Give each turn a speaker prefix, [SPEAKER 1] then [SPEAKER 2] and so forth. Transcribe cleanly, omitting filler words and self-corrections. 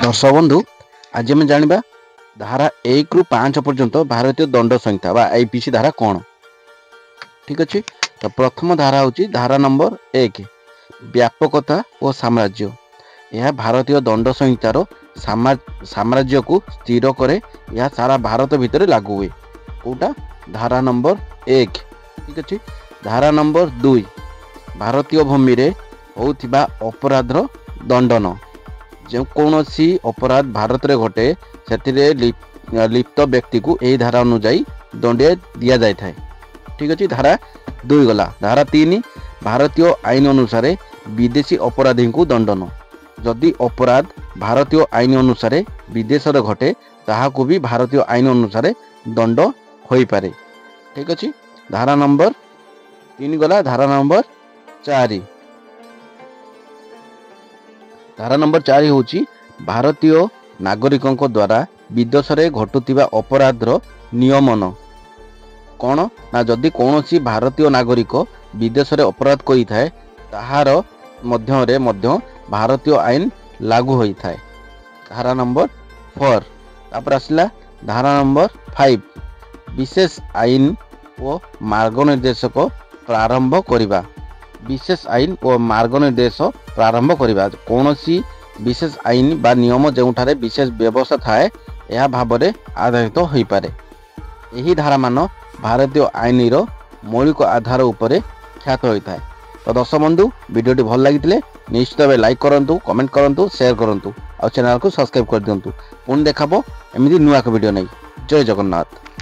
[SPEAKER 1] दर्शक बंधु आज आम जाना धारा 1 रु 5 पर्यंत भारतीय दंड संहिता बा आईपीसी धारा कौन। ठीक अच्छे। तो प्रथम धारा हूँ धारा नंबर 1 व्यापकता और साम्राज्य। यह भारतीय दंड संहितार साम्राज्य को स्थिर करे। यह सारा भारत भितर लागू हुए। कौटा धारा नंबर 1। ठीक अच्छे। धारा नंबर 2 भारतीय भूमि रे होउथिबा अपराधर दंडन। जो कौन सी अपराध भारत रे घटे से लिप्त व्यक्ति को यही धारा अनुजाई दंड दिया जाए थाए। ठीक अच्छे। धारा 2 गला। धारा 3 भारतीय आईन अनुसार विदेशी अपराधी को दंडन। जदि अपराध भारतीय आईन अनुसार विदेश रे घटे ताहाकू भी भारतीय आईन अनुसार दंड होई पारे। ठीक अच्छे। धारा नंबर 3 गला। धारा नंबर 4 धारा नंबर 4 होची भारतीय नागरिकों द्वारा विदेश रे घटुतिबा अपराधर नियमन। कौन ना जदि कौन सी भारतीय नागरिक विदेश रे अपराध करि थाए ताहार मध्य भारतीय आईन लागू होई थाए। धारा नंबर 4 तापर आसला धारा नंबर 5 विशेष आईन और मार्ग निर्देशक प्रारंभ करिबा। विशेष आईन और मार्ग निर्देश प्रारंभ करिबा। कौन सी विशेष आईन बा नियम जोठारे विशेष व्यवस्था थाए यह भाव में आधारित हो पारे। यही धारा मान भारतीय आईन मौलिक आधार उपरे ख्यात होता है। तो दर्शक बंधु वीडियोटी भल लगी निश्चित भाव लाइक करूँ, कमेंट करूँ, शेयर करूँ और चैनल को सब्सक्राइब कर दिंतु। पुणी देखा एमती नुआ वीडियो नहीं। जय जगन्नाथ।